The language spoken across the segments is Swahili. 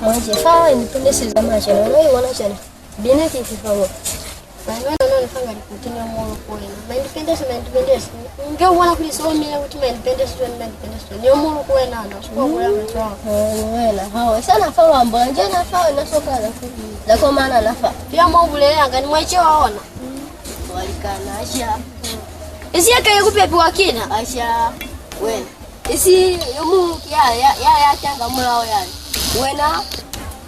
Manje fa independence za macho na wewe wanachana. Bine kifawo. Bana nafanga kutina moro kwena. Independence. Ngeo wana kulisomea kuti independence. Ni moro kwena na sio kwa mtoa. Wela. Hawa sana fa wambo nje na fa na soka la kwa maana nafa. Pia mbule yanga ni mwache waona. Walikana asha. Isi yake yukupe kwa kina. Asha. Wena. Isi yumu ya changa mulao yani.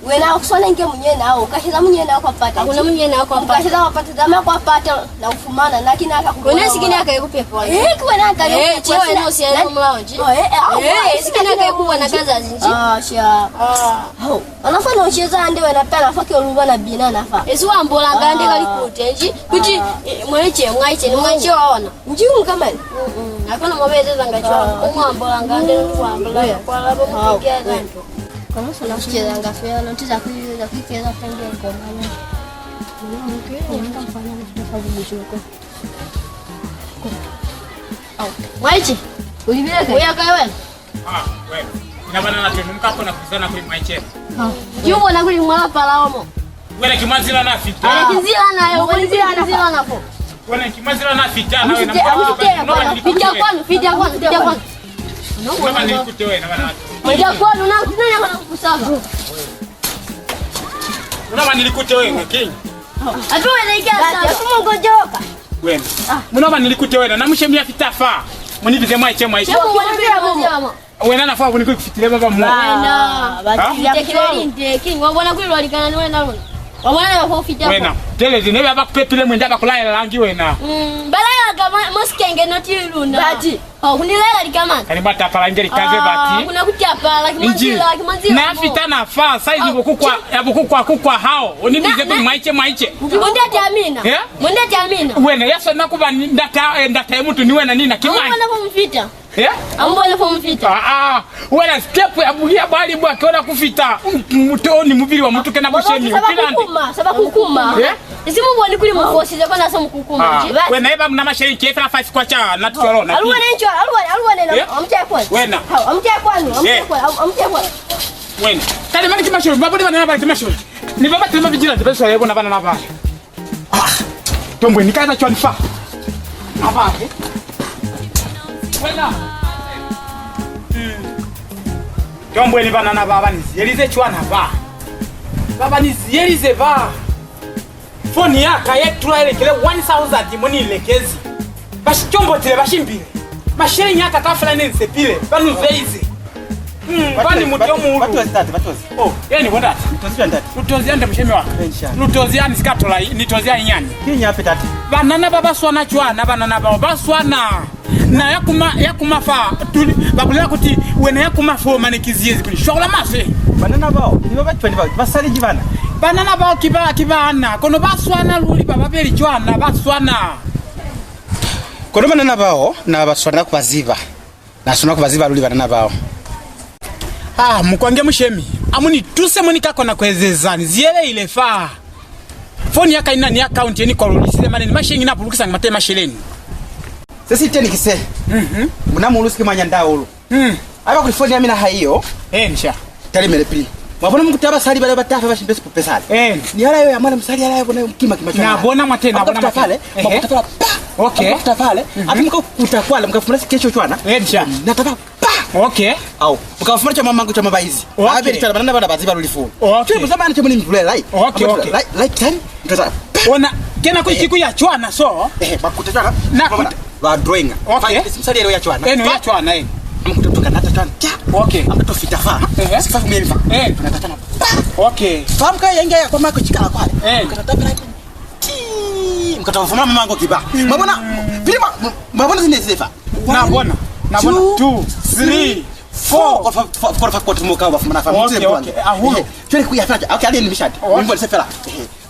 Wena kusona nge mwenyewe au kashiza mwenyewe kwa pata. Kuna mwenyewe na kwa pata. Kashiza kwa pata zama kwa pata na ufumana lakini akakuwa. Kuna sikini akaikupe kwa. Kuna akaikupe. Chewe no si ya mulao nje. Sikini akaikuwa na kaza zinji. Sha. Anafanya ucheza ndio anapenda afake uluva na bina nafa. Esi wambola ngande kalikute nji. Kuti mweche mwaiche waona. Njimu kama ni. Hakuna mwabeze zangachwa. Mwambola ngande wambola. Kwa labo kufikia zanto. Kama sana kucheza ngafia na tiza kuikiza tangia ngoma. Nikamfanya nifanye mjoko. Mwaichi. Ulibireka. Wewe wewe. Wewe. Ina bana na tunu mkapo na kuzana kuli mwaiche. Yuko na kuli mwala palaomo. Wewe kimazila na fita. Kizila nayo, kizila napo. Wewe kimazila na fita na wewe na mkapo. Fita kwani. Kama nilikute wewe na bana. Moja kwa nuna kusaba. Unama nilikute wewe king. Atu elekea sana. Kama ngojoka. Wewe. Unama nilikute wewe na mshemia fitafa. Munibize mwaiche. Wewe na nafaa kunikufitilia baba mmoja. Bana. Bati tekele ndio king. Wabona kweli walikana wewe na wewe. Wabona kwa fita. Wewe na. Tele zinebe abakupepile mwenda bakulaya rangi wewe na. Balaya kama moskenge noti luna. Bati. Kunilela likamana. Kani bata pala ngeli kaze bati. Kuna kutia pala kimanzila. Na fita na fa saizi bokukwa hao. Onibize kwa mwaiche. Mwende Amina. Mwende Amina. Wewe yeso nakuba ndata mtu niwe na nini na kimani. Mbona pomfita? Mbona pomfita? Wewe step ya buhia bali bwa kiona kufita. Mtoni mubiri wa mtu kana bosheni. Sababu kuma. Isi mungu walikuli mfosi zako na samu kukuma. Wewe na eba mna masheri kefa na fasi kwa cha na tukolona. Alwane na amtia kwani. Wewe amtia kwani. Wewe. Kale mani kimashori, babodi bana bana kimashori. Ni baba tuma vijila zebeso yebo na bana na bana. Tombwe nikaza chwa nifa. Hapa. Wewe. Tombwe ni bana na baba ni yelize chwa na ba. Baba ni yelize ba. Phone yaka yetra elekele 1000 moni lekezi. Bashi chombo tele bashimbire. Masheri nyaka kafala nense pile. Banu veize. Bani mutomu. Batozi. Oh, yani bondati. Lutozi ande msheme wako. Lutozi ani skatola ni tozi anyani. Kinya ape tati. Banana baba swana chwana banana baba swana. Na yakuma fa tuli babula kuti wena yakuma fo manekiziezi kuli. Shola mafe. Banana bao. Ni baba chwani bao. Basali jibana. Banana bao kibana kono baswana luli baba beli chwana baswana. Kono banana bao na baswana kubaziba. Na sona kubaziba luli banana bao. Mkwange mshemi. Amuni tuse monika kona kwezezani. Ziele ile fa. Phone yaka ina ni account yeni kololisize maneni mashengi na bulukisa ngate masheleni. Sisi teni kise. Muna muluski manyanda ulu. Aba kuli phone yamina haiyo. Nsha. Tali melepili. Mwabona mkutaba sali bale batafa bashimbesi popesali. Ni hala yo yamana msali hala yo bona mkima kimacho. Na bona mwate na bona pale. Mkutafala. Okay. Mkutafale. Atumko kutakwala mkafumana kesho chwana. Nsha. Nataka okay. Au mkafumana cha mamangu cha mabaizi. Abe litala banana bana baziba lulifu. Okay. Tuko zamani cha muni mvule lai. Okay. Like time. Mtata. Ona kena kuiku ya chwana so. Bakutachana. Na wa drawing. Okay. Msali leo ya chwana. Eno ya chwana Mkutoka nata chwana. Okay. Ambato fitafa. Sifa kumelifa. Natachana. Okay. Famka yenge kwa mako chikala kwale. Mkataka mkatoa fuma mamangu kiba. Mbona zinezefa. Na bona 2 3 4 kwa tumuka wa fuma nafa. Okay. Ahuru. Twende kuyafanya. Okay, ali ni mishati. Mimbo lisefela.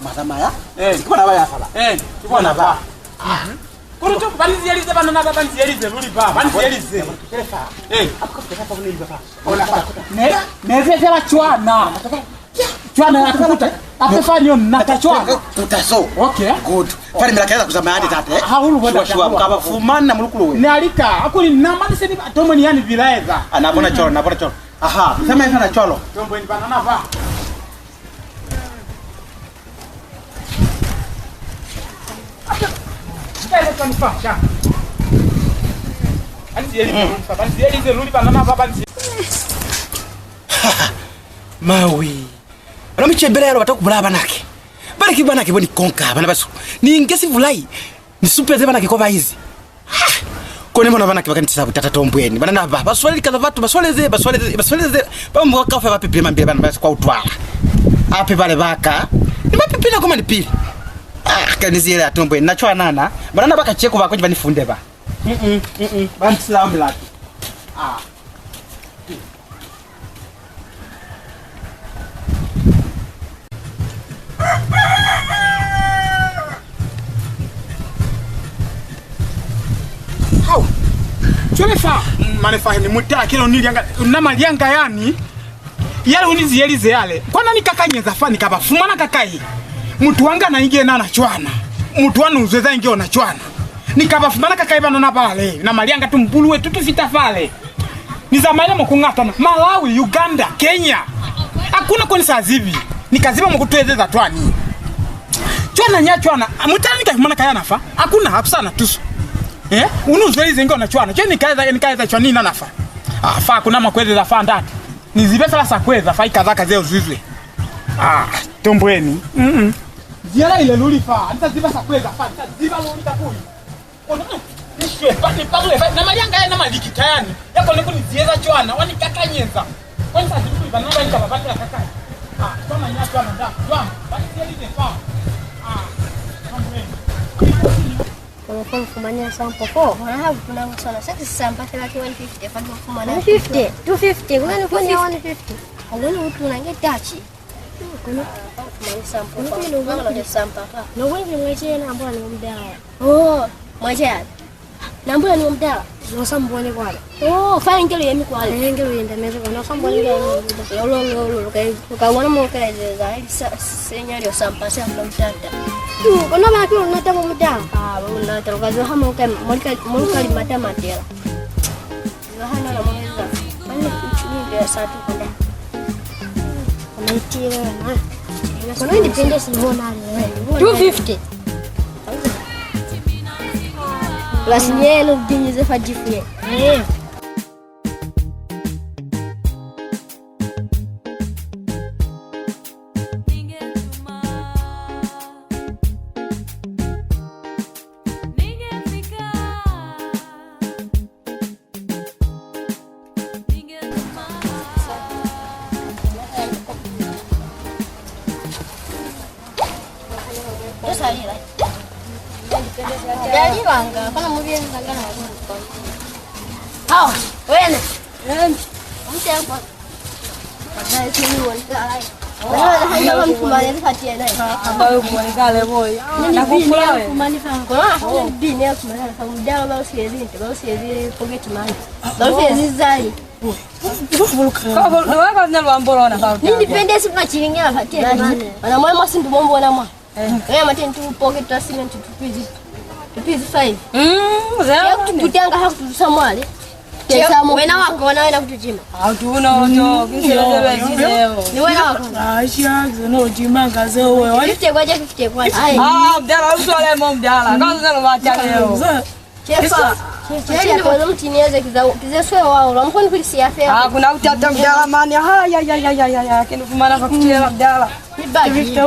Madama ya. Sikwa na baya fala. Sikwa na ba. Kuruto banzielize banana baba banzielize luli ba. Banzielize. Akoko kwa nini baba. Ona pa. Nezezela chwana. Chwana atakuta. Apefanyo natachwana. Utaso. Okay. Good. Pale milakaza kuzama hadi tate. Haulu boda shwa mkaba fumana na mulukulu we. Ni alika. Akuli namani seni tomo ni yani vilaeza. Anabona cholo. Aha. Sema hivi na cholo. Tombo ni banana ba. Kaza kanifasha. Alizielize rudi banana baba nzi. Mawi. Anamichebelero batakubula banake. Bale kibanake boni konka bana basu. Ni ngesi vulai. Ni super banake ko baizi. Kone mbona banake bakanitisa butata tombweni. Banana baba baswali kaza batu baswaleze. Bamwe bakafa bapipi mambele bana basi kwa utwala. Ape bale baka. Ni mapipi na koma ni pili. Kanizile atombweni nachwa nana. Banana bakacheko bakonje banifunde ba. Bantislam laki. How? Cholefa manefa ni mutala kilo nilianga na malianga yani. Yale unizielize yale. Kwana nikakanyeza fani kaba fumana kakai. Mtu wanga na ingie na nachwana. Mtu wanu uzweza ingie na chwana. Nikaba fumana kakai bana na pale. Na malianga tu mpulu wetu tufita pale. Nizamaile mkungata na Malawi, Uganda, Kenya. Hakuna kwa nisa zivi. Nikaziba mkutuwezeza twani. Chwana nya chwana. Mutala nikafumana kaya nafa. Hakuna hapu sana tusu. Unuzwelize ingie na chwana. Chweni nikaeza chwani na nafa. Faa kuna makwezeza faa ndati. Nizibe sala sakweza faa ikazaka zeo zizwe. Tombweni. Ziara ile luli faa. Nitaziba sakweza faa. Nitaziba luli takuli. Nishwe. Na malianga ya na maliki tayani. Yako neko nizieza chwana. Wani kakanyeza. Wani sa zibu iba namba nika babati la kakai. Chwana nya chwana nda. Chwana. Bani zielize faa. Tombweni. Kwa mfumania sampo po. Wana kuna msana. Sasa sampa laki 150. Fadi mfumania 150. 250. Kwa ni 150. Aloni utu nange tachi. Kuna mfumania sampo po. Kuna sampa pa. No wengi mweche na ambao ni mdawa. Mweche. Na ambao ni mdawa. No sambone kwala. Fa ngelo yemi kwala. Ngelo yenda meze kwa no sambone ngelo. Lo ka wana mo ka za señario sampa se amla mtata. Kuna baki unataka mdawa. Unataka kazi hama uka molika limata matela. Yohana la mweza. Mani ni ndio satu kwenda. Unaitira na. Kuna independence mbona ni 250. La signalo dinyize fajifie. Jadi bangga, kana mungkin bangga na ako. Hao, wen. Ang siapa? Padahal sini wanita ay. Wala hanya kami kumani sa tiyan ay. Abaw kumani ka le boy. Nakukula kumani fa ko. Bini ako kumani fa mudala ba usiyezi poget man. Ba usiyezi zai. Ka na lwambolo na ka. Independence kwa chiringa fa tiyan. Ana mwa masindu mombo na mwa. Matin tu pocket cement tupizi. Tupizi 5. Zao kutanga hakutu samwali. Wena wako wanaenda kutujima. Hatuna ndio kinselele leo. Ni wena wako. Aisha zono jima ngaze wewe. 50 kwaje 50 kwaje. Mdala usole mo mdala. Kwanza ndo wacha leo. Chefa. Chefa kwa mtinieze kizeswe wao. Ramkoni kulisia fea. Kuna utata mdala mani. Ya kinu kumana kwa kutia mdala. Bagi.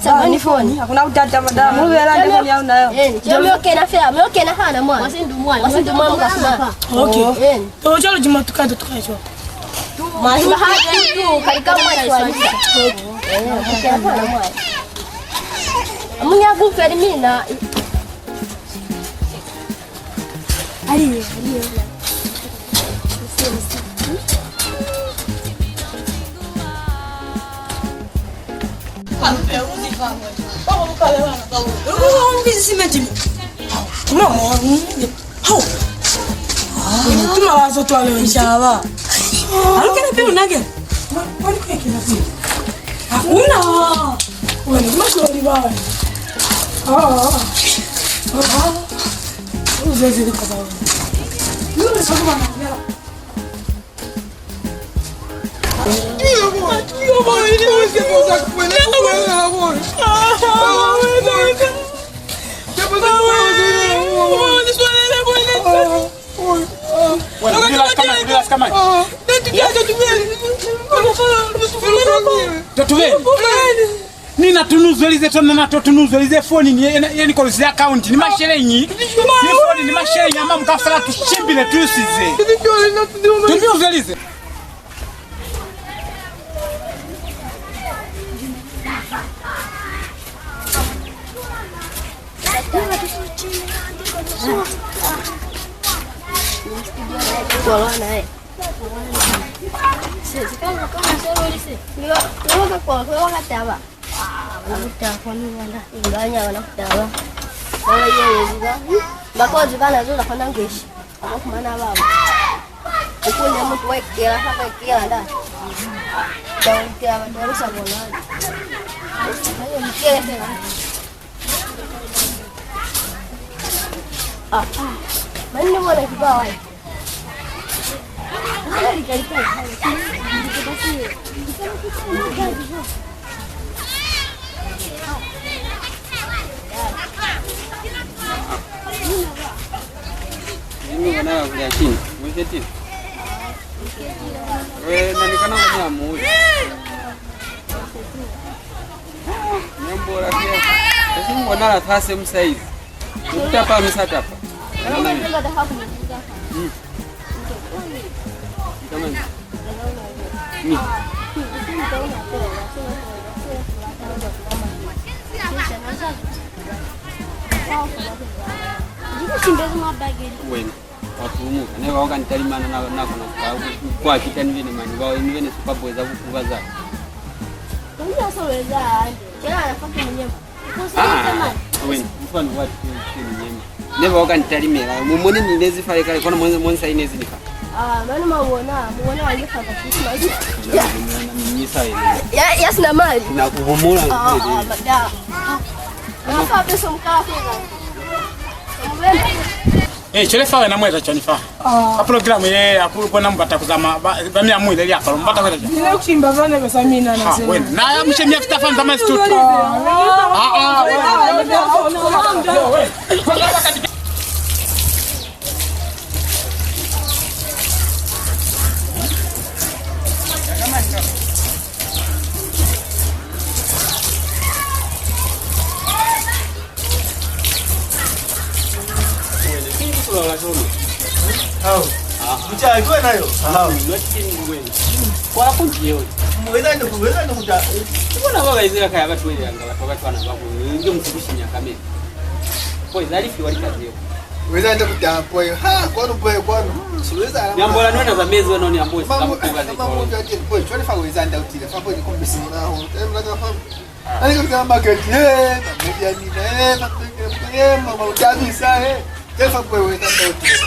Sabani phone. Hakuna utata mdala. Muvela ndio yao nayo. Jamio kena fea. Mio kena hana mwa. Wasindu mwa mkasema. Okay. To chalo juma tukaje tukaje. Mahima haja tu kalika mwa swali. Amunya guferi mina. Ali. totuveni. Nina tunuzelize tona na tunuzelize phone ni yani kwa zile account ni masherenyi. Ni phone ni masherenyi ama mkafala tuchimbile tusize. Tunuzelize. Mana boleh bawa? Ini mana boleh cin, boleh cin. Nanti kan aku nyamuk. Nyamuk lagi. Tapi mana lah thas sem size. Kita apa misal apa? Ni. Bueno, watumu ne waoga nitalimana na kwa kitani vile mani wao ni vile sababu za kukubaza. Ndio saweza. Kila anafanya mwenyewe. Bueno, mfano watu nyema. Ne waoga nitalimela. Mumone ni nezi fale kale kona mwanzo sai nezi nika. Maana muona alifanya Christmas. Ni sai. Yes na mali. Na kuhumula. Bada. Nafaa pesa mkafe. Chele fawe na mweza chanifa. Program ye akuko na mbata kuzama bamia mwile ya palo mbata kwenda. Nile kushimba vana pesa mina na sema. Wewe na ya mshemia kitafanya kama studio. Mchai kwa nayo. Kwa kunjio. Mweza ndo kuja. Mbona baba izira kaya watu wale anga watu wana babu ndio msibishinya kamera. Kwa zalifi walikazio. Mweza ndo kuja kwa kwanu kwanu. Siweza. Nyambola nona za mezo noni ambozi kama kugaza. Mambo yote kwa choni fa weza ndo utile. Fa kwa kombisi na ho. Mnaga fa. Ani kwa market media ni mama utazi sahe. Kefa kwa weza ndo utile.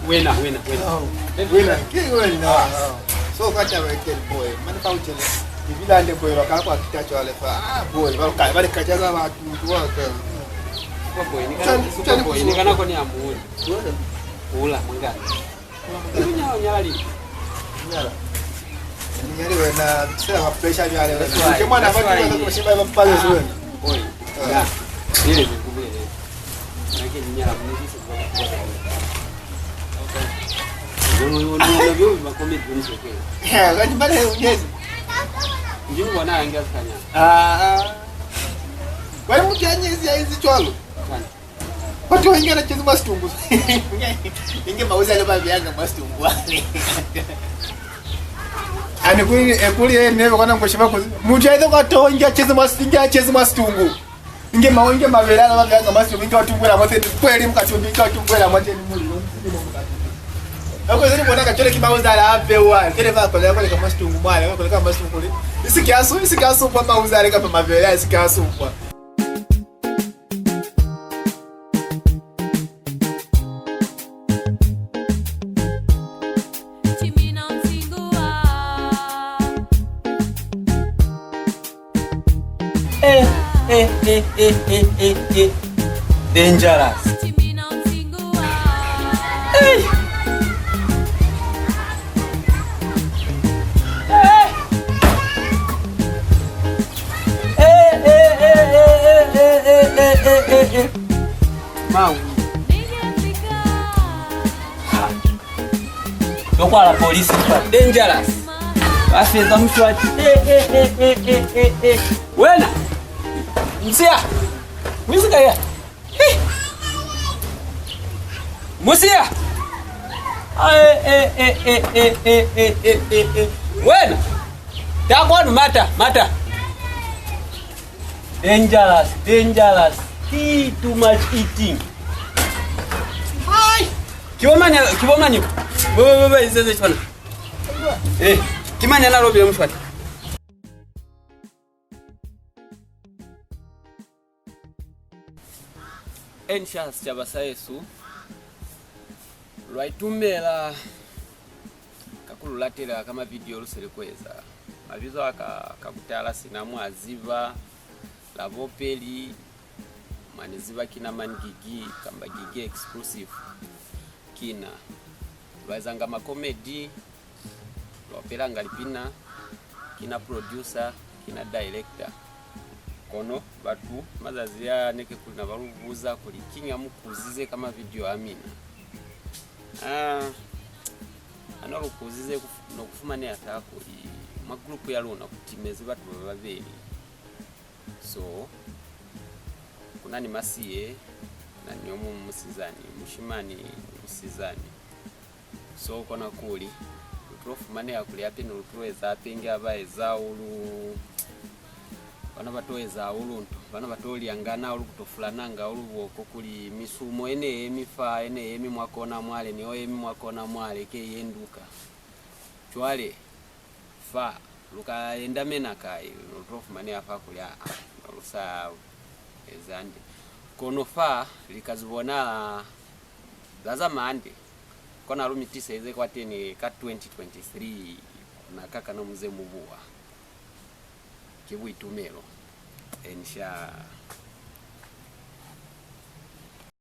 Wena. So kacha weke boy. Mana fa uchele. Bila ande boy wakapa kitacho wale fa. Boy, wale kajaza watu wote. Kwa boy ni kana kwa ni amuni. Kula mwanga. Nyali. Nyali wena sema pressure nyali. Kama na watu kwa shamba pale zwe. Boy. Ile kubele. Nake nyala mnisi kwa. Ndio makomedi unisikia. Gani bale unyezi. Ndio bwana anaingia kanya. Wewe mtanyezi hizi chwalo. Watu wengi wanacheza mastungu. Inge mauza ile babi yanga mastungu. Ani kuli yeye never kana ngoshima ko. Mutaizo kwa to inge acheze mastungu. Inge maonge mabelala babi yanga mastungu inge watungwela mote kweli mkatumbi inge watungwela mote ni muri. Hapo zeni mbona kachole kibauza la ape wa. Kile va kwa kule kama mastungu mwale, kule kama mastungu kule. Isikiasu kwa mauza ile kama mabelala isikiasu kwa. Dangerous. Hey. Mau. Yoko la polisi kwa dangerous. Basi za mshwati. Wena. Msia. Mwisika ya. Musia. Wena. Takon mata. Dangerous. Too much eating. Hai. Kibomanya. Wewe izeze chwana. Kimanya na robi mshwati. Enchas chabasa Yesu. Lwaitumela kakululatela kama video lusele kweza. Mavizo akakutala sinamu aziva lavopeli maniziva kina Gigi kamba Gigi exclusive kina lwazanga makomedi lwapela ngalipina kina producer kina director kono batu mazazia neke kulina baluvuza kuli kinga mukuzize kama video amina analukuzize no kufumane atako ma group ya luna kutimeze batu babeli so kunani masiye na nyomu musizani mushimani musizani so kona kuli utofumane akuli ape no tuweza apenge abaeza ulu bana batoeza uluntu bana batoli angana ulukutofulananga uluboko kuli misumo ene emifa ene emi mwakona mwale ni emi mwakona mwale ke yenduka chwale fa luka endamena kai no profumane afa kuli rusa ezande kono fa likazibona zaza mande kona rumitisa ize kwateni ka 2023 na kaka no muze mubuwa kibuitumelo ensha